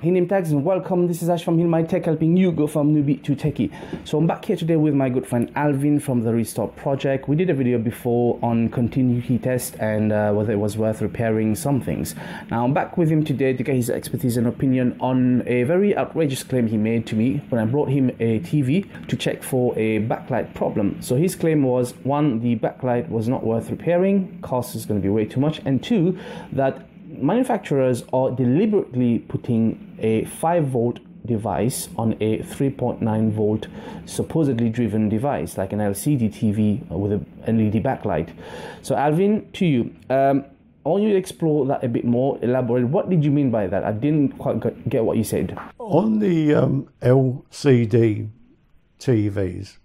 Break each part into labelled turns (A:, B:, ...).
A: Hey name tags and welcome. This is Ash from Heal My Tech, helping you go from newbie to techie. So I'm back here today with my good friend Alvin from the Restore project. We did a video before on continuity test and whether it was worth repairing some things. Now I'm back with him today to get his expertise and opinion on a very outrageous claim he made to me when I brought him a TV to check for a backlight problem. So his claim was, one, the backlight was not worth repairing, cost is going to be way too much, and two, that manufacturers are deliberately putting a 5-volt device on a 3.9 volt supposedly driven device like an LCD TV with a LED backlight. So Alvin, to you, I want you to explore that a bit more, elaborate. What did you mean by that? I didn't quite get what you said.
B: On the LCD TVs,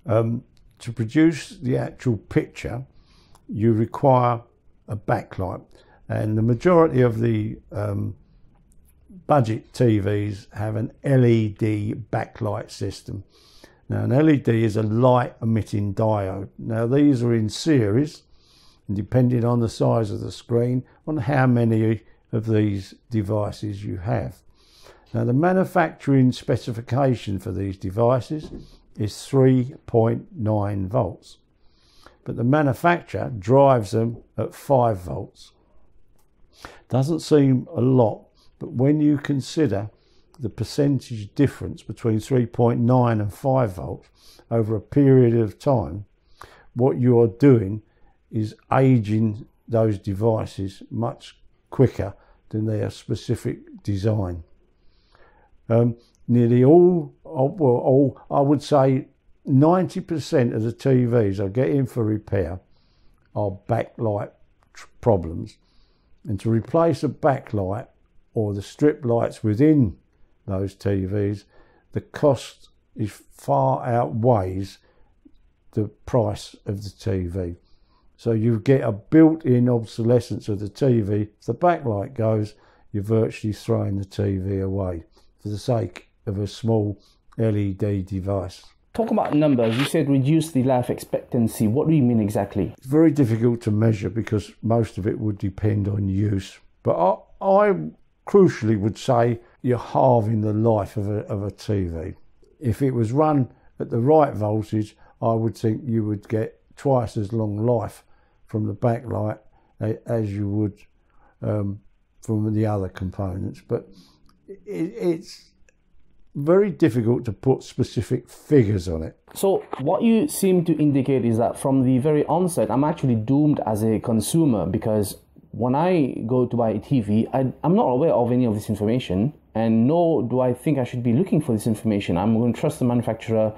B: to produce the actual picture, you require a backlight. And the majority of the budget TVs have an LED backlight system. Now, an LED is a light emitting diode. Now, these are in series, and depending on the size of the screen, on how many of these devices you have. Now, the manufacturing specification for these devices is 3.9 volts, but the manufacturer drives them at 5 volts. Doesn't seem a lot, but when you consider the percentage difference between 3.9 and 5 volts over a period of time, what you are doing is aging those devices much quicker than their specific design. Nearly all, I would say 90% of the TVs I get in for repair are backlight problems. And to replace a backlight or the strip lights within those TVs, the cost is far outweighs the price of the TV. So you get a built-in obsolescence of the TV. If the backlight goes, you're virtually throwing the TV away for the sake of a small LED device.
A: Talk about numbers. You said reduce the life expectancy. What do you mean exactly?
B: It's very difficult to measure because most of it would depend on use. But I crucially would say you're halving the life of a TV. If it was run at the right voltage, I would think you would get twice as long life from the backlight as you would from the other components. But it's very difficult to put specific figures on it.
A: So what you seem to indicate is that from the very onset, I'm actually doomed as a consumer, because when I go to buy a TV, I'm not aware of any of this information, and nor do I think I should be looking for this information. I'm going to trust the manufacturer.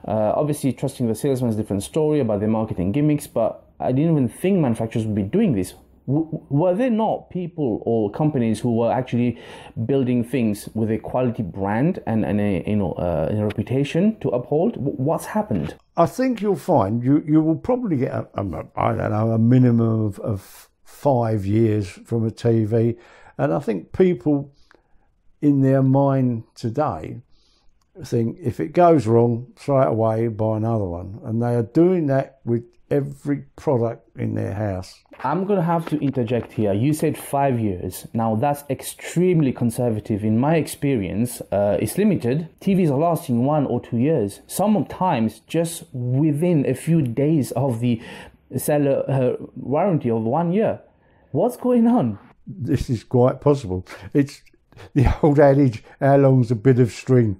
A: Obviously, trusting the salesman is a different story about their marketing gimmicks, but I didn't even think manufacturers would be doing this. Were there not people or companies who were actually building things with a quality brand and a reputation to uphold? What's happened?
B: I think you'll find you will probably get a minimum of 5 years from a TV, and I think people in their mind today think if it goes wrong, throw it away, buy another one, and they are doing that with every product in their house.
A: I'm going to have to interject here. You said 5 years. Now that's extremely conservative. In my experience, it's limited. TVs are lasting 1 or 2 years. Sometimes just within a few days of the seller warranty of 1 year. What's going on?
B: This is quite possible. It's the old adage, how long's a bit of string?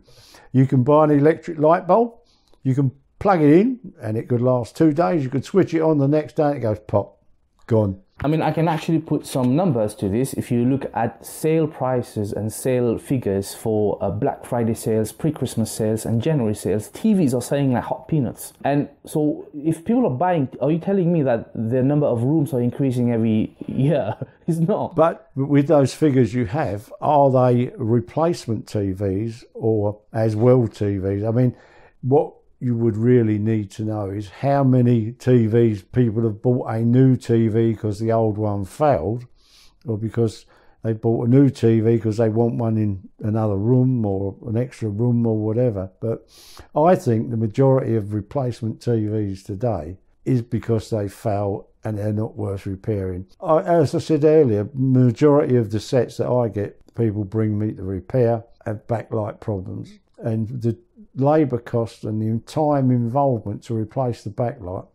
B: You can buy an electric light bulb, you can plug it in and it could last 2 days. You could switch it on the next day and it goes pop, gone.
A: I mean, I can actually put some numbers to this. If you look at sale prices and sale figures for Black Friday sales, pre-Christmas sales and January sales, TVs are selling like hot peanuts. And so if people are buying, are you telling me that the number of rooms are increasing every year? It's not.
B: But with those figures you have, are they replacement TVs or as well TVs? I mean, what you would really need to know is how many TVs people have bought a new TV because the old one failed, or because they bought a new TV because they want one in another room or an extra room or whatever. But I think the majority of replacement TVs today is because they fail and they're not worth repairing. As I said earlier, the majority of the sets that I get people bring me to repair have backlight problems, and the labour cost and the time involvement to replace the backlight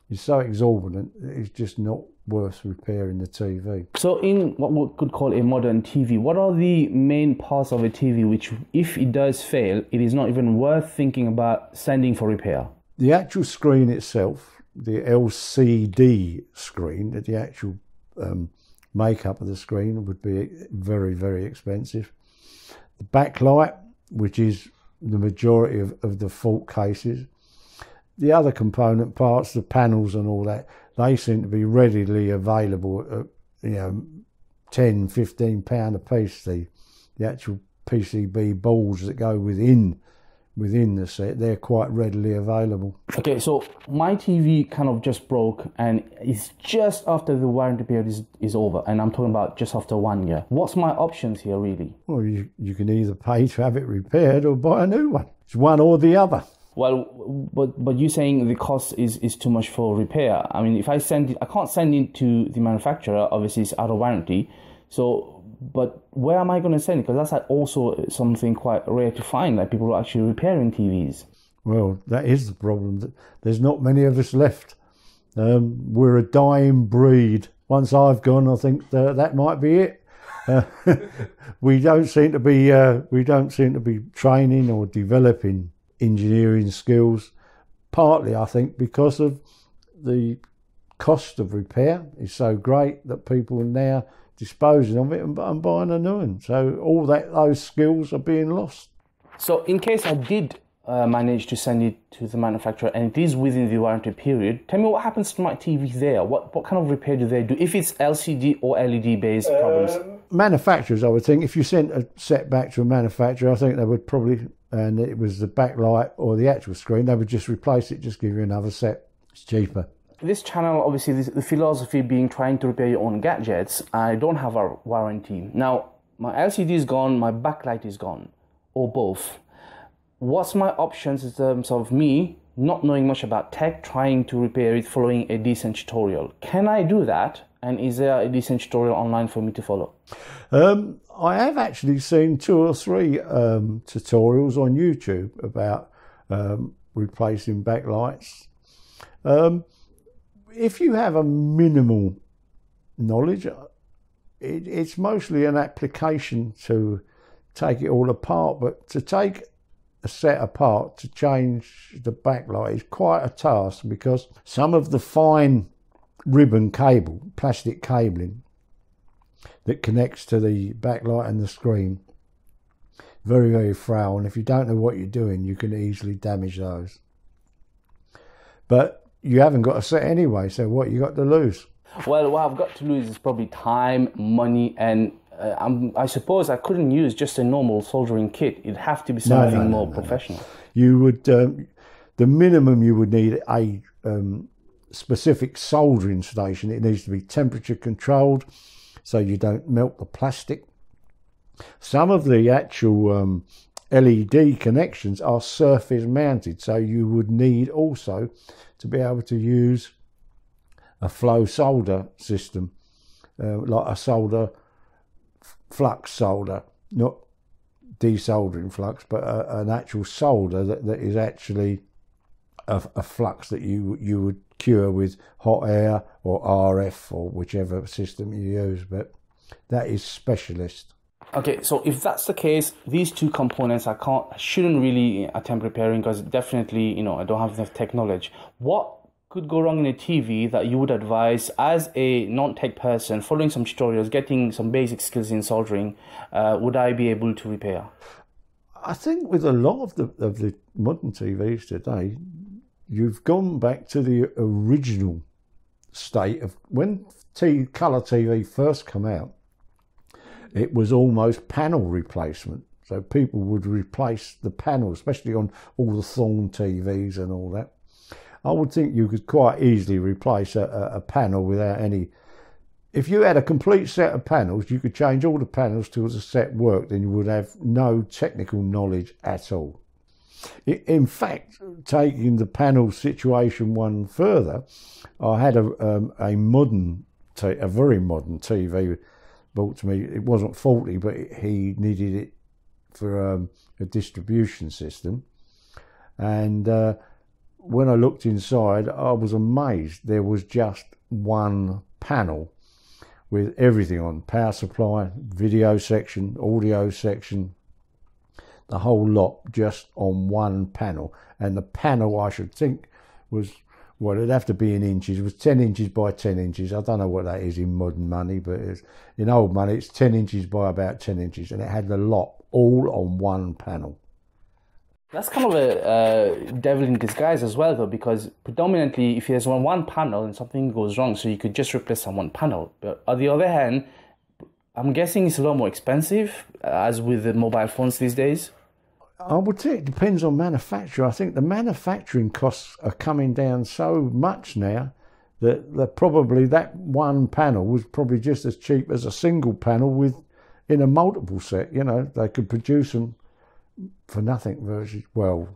B: is so exorbitant that it's just not worth repairing the TV.
A: So in what we could call a modern TV, what are the main parts of a TV which, if it does fail, it is not even worth thinking about sending for repair?
B: The actual screen itself, the LCD screen, the actual makeup of the screen would be very, very expensive. The backlight, which is the majority of the fault cases. The other component parts, the panels and all that, they seem to be readily available at, £10-15 a piece. The actual PCB balls that go within the set, they're quite readily available.
A: Okay, so my TV kind of just broke, and it's just after the warranty period is over, and I'm talking about just after 1 year. What's my options here, really?
B: Well, you can either pay to have it repaired or buy a new one. It's one or the other.
A: Well, but you're saying the cost is too much for repair. I mean, if I send it, I can't send it to the manufacturer. Obviously, it's out of warranty. So, but where am I going to send it? Because that's also something quite rare to find, like people are actually repairing TVs.
B: Well, that is the problem. There's not many of us left. We're a dying breed. Once I've gone, I think that might be it. We don't seem to be training or developing engineering skills, partly I think because of the cost of repair is so great that people are now disposing of it and buying a new one. So all those skills are being lost.
A: So in case I did manage to send it to the manufacturer and it is within the warranty period, tell me what happens to my TV there. What kind of repair do they do if it's LCD or LED based problems?
B: Manufacturers, I would think, if you sent a set back to a manufacturer, I think they would probably, and it was the backlight or the actual screen, they would just replace it, just give you another set. It's cheaper.
A: This channel, obviously, the philosophy being trying to repair your own gadgets. I don't have a warranty. Now, my LCD is gone, my backlight is gone, or both. What's my options in terms of me not knowing much about tech, trying to repair it following a decent tutorial? Can I do that? And is there a decent tutorial online for me to follow?
B: I have actually seen 2 or 3 tutorials on YouTube about replacing backlights. If you have a minimal knowledge, it's mostly an application to take it all apart, but to take a set apart to change the backlight is quite a task, because some of the fine ribbon cable, plastic cabling that connects to the backlight and the screen, very, very frail, and if you don't know what you're doing, you can easily damage those. But you haven't got a set anyway, so what you got to lose?
A: Well, what I've got to lose is probably time, money, and I suppose I couldn't use just a normal soldering kit. It'd have to be something more professional.
B: You would, the minimum you would need a specific soldering station. It needs to be temperature controlled so you don't melt the plastic. Some of the actual LED connections are surface mounted, so you would need also to be able to use a flow solder system, like a solder flux solder, not desoldering flux, but an actual solder that is actually a flux that you would cure with hot air or RF or whichever system you use, but that is specialist.
A: Okay, so if that's the case, these 2 components I shouldn't really attempt repairing, because definitely, I don't have enough tech knowledge. What could go wrong in a TV that you would advise as a non-tech person, following some tutorials, getting some basic skills in soldering, would I be able to repair?
B: I think with a lot of the modern TVs today, you've gone back to the original state of when colour TV first came out. It was almost panel replacement. So people would replace the panel, especially on all the Thorn TVs and all that. I would think you could quite easily replace a panel without any... If you had a complete set of panels, you could change all the panels till the set worked and you would have no technical knowledge at all. In fact, taking the panel situation one further, I had a very modern TV brought to me. It wasn't faulty, but he needed it for a distribution system. And when I looked inside, I was amazed. There was just one panel with everything on: power supply, video section, audio section, the whole lot just on one panel. And the panel, I should think, was, well, it'd have to be in inches. It was 10 inches by 10 inches. I don't know what that is in modern money, but in old money, it's 10 inches by about 10 inches. And it had the lot all on one panel.
A: That's kind of a devil in disguise as well, though, because predominantly if there's one panel and something goes wrong, so you could just replace on one panel. But on the other hand, I'm guessing it's a lot more expensive, as with the mobile phones these days.
B: I would say it depends on manufacturer. I think the manufacturing costs are coming down so much now that probably that one panel was probably just as cheap as a single panel in a multiple set. You know, they could produce them for nothing virtually. Well,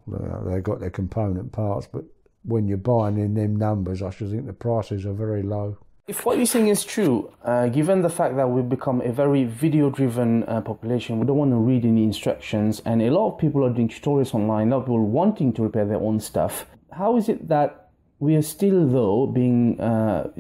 B: they got their component parts, but when you're buying in them numbers, I should think the prices are very low.
A: If what you're saying is true, given the fact that we've become a very video-driven population, we don't want to read any instructions, and a lot of people are doing tutorials online, a lot of people wanting to repair their own stuff. How is it that we are still, though, being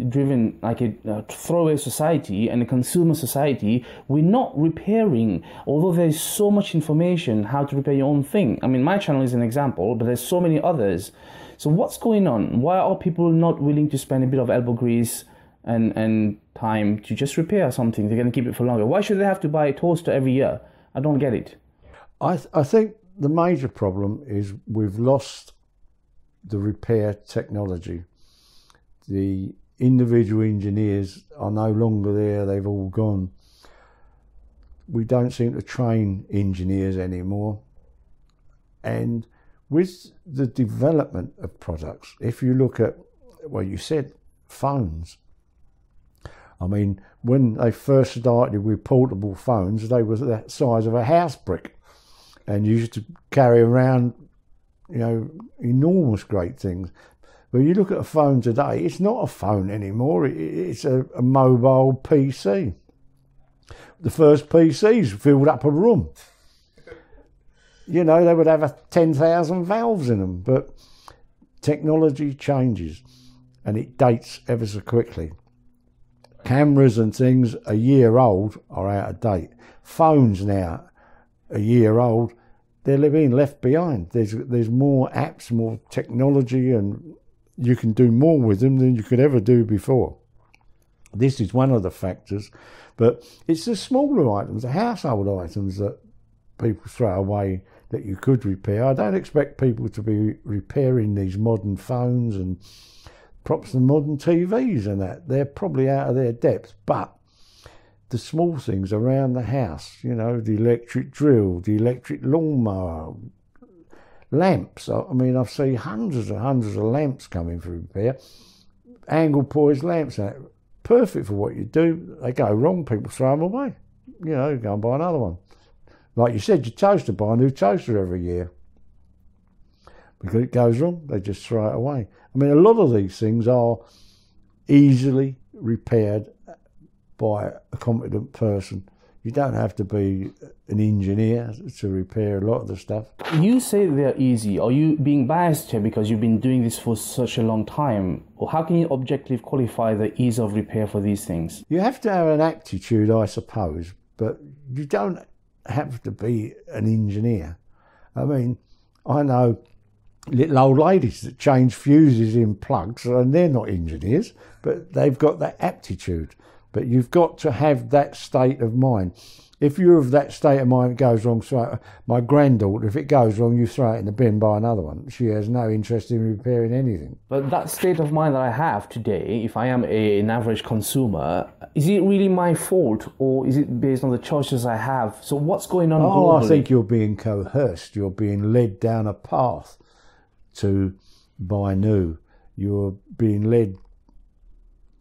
A: driven like a throwaway society and a consumer society? We're not repairing, although there's so much information how to repair your own thing. I mean, my channel is an example, but there's so many others. So what's going on? Why are people not willing to spend a bit of elbow grease and time to just repair something? They're going to keep it for longer. Why should they have to buy a toaster every year? I don't get it.
B: I think the major problem is we've lost the repair technology. The individual engineers are no longer there. They've all gone. We don't seem to train engineers anymore. And with the development of products, if you look at, well, you said phones. I mean, when they first started with portable phones, they were that size of a house brick, and you used to carry around, you know, enormous great things. But you look at a phone today, it's not a phone anymore. It's a mobile PC. The first PCs filled up a room. You know, they would have 10,000 valves in them. But technology changes, and it dates ever so quickly. Cameras and things a year old are out of date. Phones now, a year old, they're being left behind. There's more apps, more technology, and you can do more with them than you could ever do before. This is one of the factors, but it's the smaller items, the household items that people throw away that you could repair. I don't expect people to be repairing these modern phones and props and modern TVs and that. They're probably out of their depth, but the small things around the house, you know, the electric drill, the electric lawnmower, lamps. I mean, I've seen hundreds and hundreds of lamps coming for repair. Angle poised lamps, perfect for what you do. They go wrong, people throw them away. You know, go and buy another one. Like you said, your toaster, buy a new toaster every year. Because it goes wrong, they just throw it away. I mean, a lot of these things are easily repaired by a competent person. You don't have to be an engineer to repair a lot of the stuff.
A: You say they're easy. Are you being biased here because you've been doing this for such a long time? Or how can you objectively qualify the ease of repair for these things?
B: You have to have an aptitude, I suppose, but you don't have to be an engineer. I mean, I know little old ladies that change fuses in plugs, and they're not engineers, but they've got that aptitude. But you've got to have that state of mind. If you're of that state of mind, it goes wrong. So my granddaughter, if it goes wrong, you throw it in the bin, buy another one. She has no interest in repairing anything.
A: But that state of mind that I have today, if I am an average consumer, is it really my fault, or is it based on the choices I have? So what's going on globally?
B: I think you're being coerced. You're being led down a path to buy new. You're being led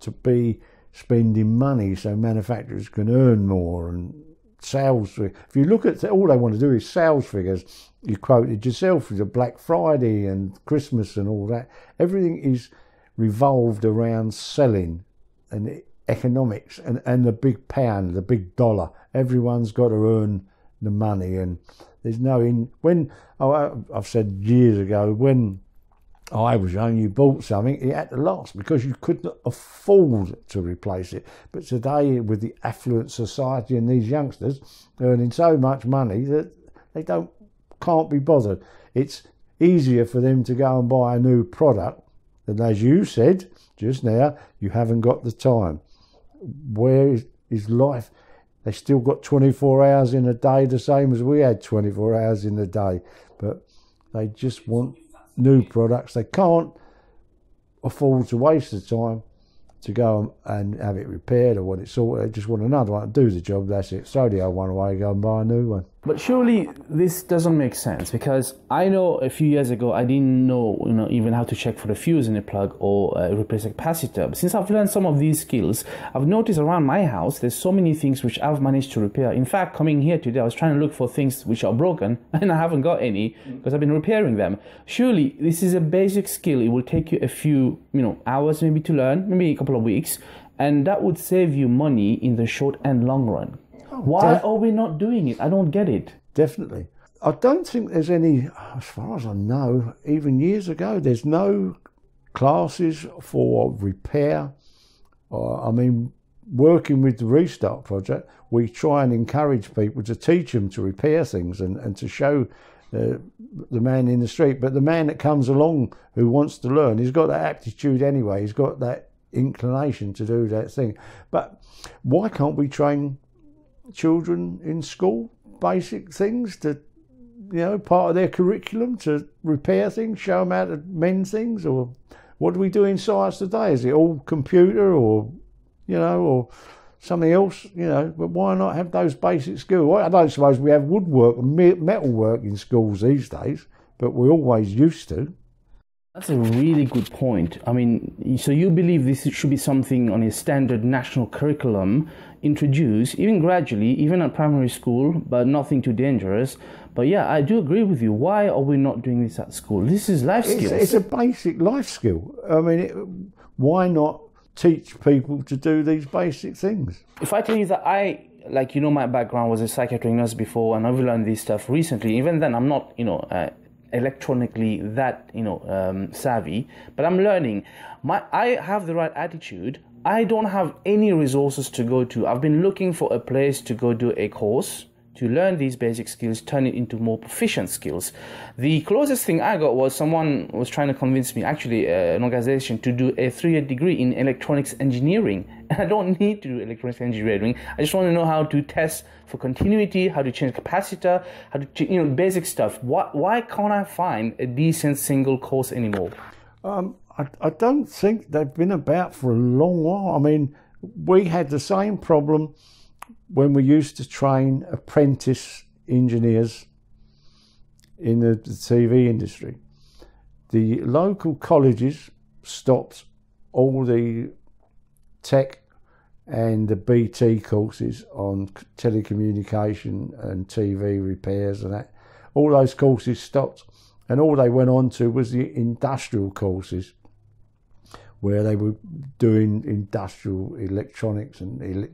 B: to be spending money so manufacturers can earn more, and sales. If you look at all they want to do is sales figures. You quoted yourself with the Black Friday and Christmas and all that. Everything is revolved around selling, and economics and the big pound, the big dollar. Everyone's got to earn the money, and there's no I've said years ago, when I was young, you bought something, it had to last because you couldn't afford to replace it. But today, with the affluent society and these youngsters earning so much money that they can't be bothered. It's easier for them to go and buy a new product, and as you said just now, you haven't got the time. Where is life? They still got 24 hours in a day, the same as we had 24 hours in a day, but they just want new products. They can't afford to waste the time to go and have it repaired or want it sorted. They just want another one to do the job. That's it. Throw the old one away, go and buy a new one.
A: But surely this doesn't make sense, because I know a few years ago I didn't know, even how to check for the fuse in a plug or replace a capacitor. But since I've learned some of these skills, I've noticed around my house there's so many things which I've managed to repair. In fact, coming here today, I was trying to look for things which are broken, and I haven't got any because I've been repairing them. Surely this is a basic skill. It will take you a few hours maybe to learn, maybe a couple of weeks, and that would save you money in the short and long run. Why are we not doing it? I don't get it.
B: Definitely. I don't think there's any, as far as I know, even years ago, there's no classes for repair. Working with the Restart project, we try and encourage people to teach them to repair things and to show the man in the street. But the man that comes along who wants to learn, he's got that aptitude anyway. He's got that inclination to do that thing. But why can't we train children in school basic things to, part of their curriculum, to repair things, show them how to mend things? Or what do we do in science today? Is it all computer or something else? But why not have those basic skills? Well, I don't suppose we have woodwork and metalwork in schools these days, but we always used to.
A: That's a really good point. So you believe this should be something on a standard national curriculum, introduced, even gradually, even at primary school, but nothing too dangerous. But yeah, I do agree with you. Why are we not doing this at school? This is life skills.
B: It's a basic life skill. Why not teach people to do these basic things?
A: If I tell you that my background was a psychiatric nurse before, and I've learned this stuff recently, even then I'm not, electronically that savvy, but I'm learning. I have the right attitude. I don't have any resources to go to. I've been looking for a place to go do a course to learn these basic skills, turn it into more proficient skills. The closest thing I got was someone was trying to convince me, actually an organization, to do a 3-year degree in electronics engineering. And I don't need to do electronics engineering. I just want to know how to test for continuity, how to change capacitor, how to basic stuff. Why can't I find a decent single course anymore?
B: I don't think they've been about for a long while. We had the same problem when we used to train apprentice engineers in the TV industry. The local colleges stopped all the tech and the BT courses on telecommunication and TV repairs and that. All those courses stopped, and all they went on to was the industrial courses, where they were doing industrial electronics and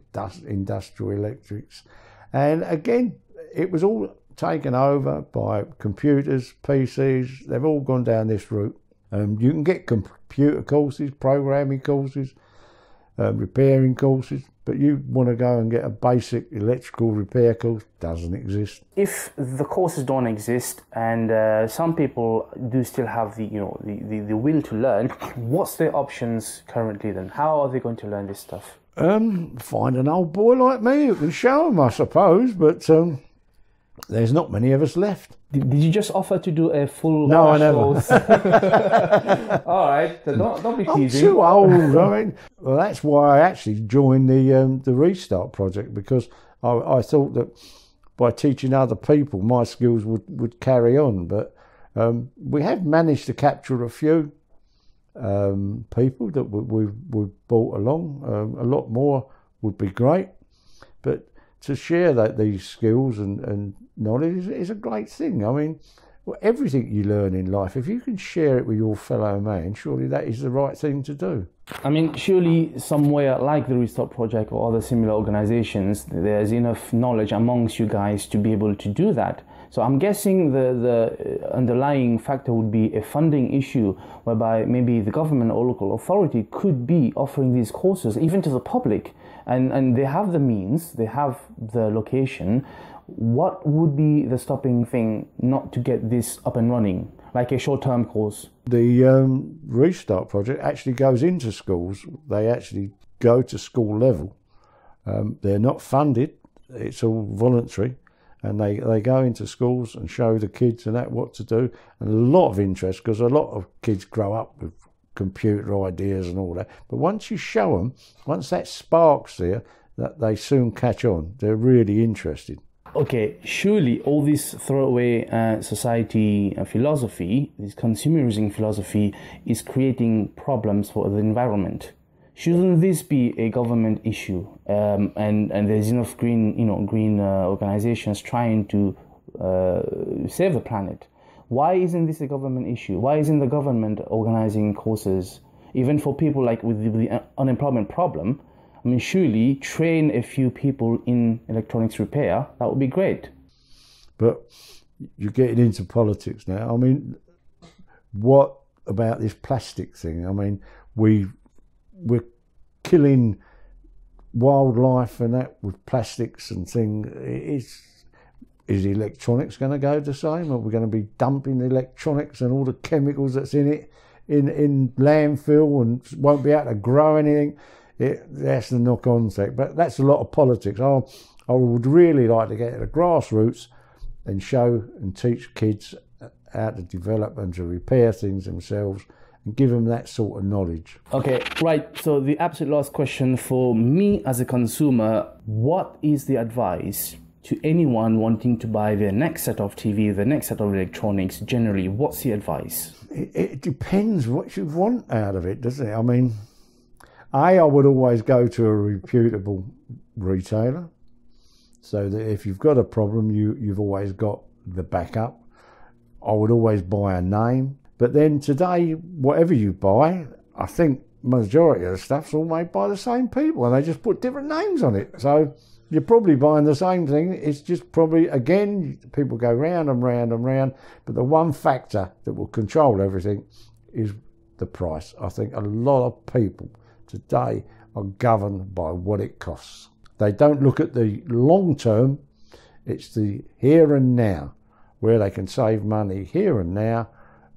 B: industrial electrics. And again, it was all taken over by computers, PCs. They've all gone down this route. You can get computer courses, programming courses, repairing courses, but you want to go and get a basic electrical repair course, doesn't exist.
A: If the courses don't exist, and some people do still have the will to learn, what's their options currently then? How are they going to learn this stuff?
B: Find an old boy like me who can show them, I suppose, but there's not many of us left.
A: Did you just offer to do a full
B: No, I never.
A: All right, don't be teasing.
B: I'm too old. Well, that's why I actually joined the Restart project, because I thought that by teaching other people, my skills would carry on. But we have managed to capture a few people that we've brought along. A lot more would be great, but to share these skills and knowledge is a great thing. Well, everything you learn in life, if you can share it with your fellow man, surely that is the right thing to do.
A: I mean, surely somewhere like the Restart Project or other similar organizations, there's enough knowledge amongst you guys to be able to do that. So I'm guessing the underlying factor would be a funding issue, whereby maybe the government or local authority could be offering these courses even to the public, and they have the means, they have the location. What would be the stopping thing not to get this up and running, like a short-term course?
B: The Restart Project actually goes into schools. They actually go to school level. They're not funded. It's all voluntary. And they go into schools and show the kids and that what to do. And a lot of interest, because a lot of kids grow up with computer ideas and all that. But once you show them, once that spark's there, that they soon catch on. They're really interested.
A: Okay, surely all this throwaway society philosophy, this consumerism philosophy, is creating problems for the environment. Shouldn't this be a government issue? And there's enough green organizations trying to save the planet. Why isn't this a government issue? Why isn't the government organizing courses, even for people like with the unemployment problem? I mean, surely train a few people in electronics repair. That would be great.
B: But you're getting into politics now. I mean, what about this plastic thing? I mean, we're killing wildlife and that with plastics and things. Is electronics going to go the same? Are we going to be dumping the electronics and all the chemicals that's in it in landfill and won't be able to grow anything? That's the knock-on effect, but that's a lot of politics. I would really like to get to the grassroots and show and teach kids how to develop and to repair things themselves and give them that sort of knowledge.
A: Okay, right. So the absolute last question for me as a consumer, what is the advice to anyone wanting to buy their next set of TV, the next set of electronics generally? What's the advice?
B: It depends what you want out of it, doesn't it? I mean, I would always go to a reputable retailer, so that if you've got a problem, you've always got the backup. I would always buy a name. But then today, whatever you buy, I think majority of the stuff's all made by the same people, and they just put different names on it. So you're probably buying the same thing. It's just probably, again, people go round and round and round. But the one factor that will control everything is the price. I think a lot of people today are governed by what it costs. They don't look at the long term. It's the here and now, where they can save money here and now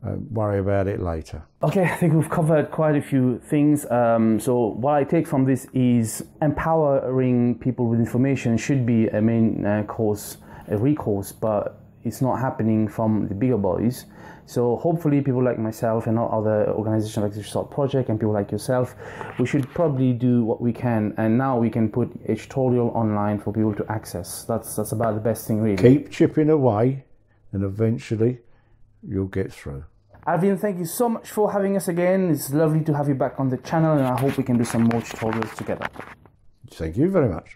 B: and worry about it later.
A: Okay, I think we've covered quite a few things. So what I take from this is empowering people with information should be a main course, a recourse, but it's not happening from the bigger boys. So hopefully people like myself and other organizations like the Restart Project and people like yourself, we should probably do what we can, and now we can put a tutorial online for people to access. That's about the best thing, really.
B: Keep chipping away and eventually you'll get through.
A: Alvin, thank you so much for having us again. It's lovely to have you back on the channel, and I hope we can do some more tutorials together.
B: Thank you very much.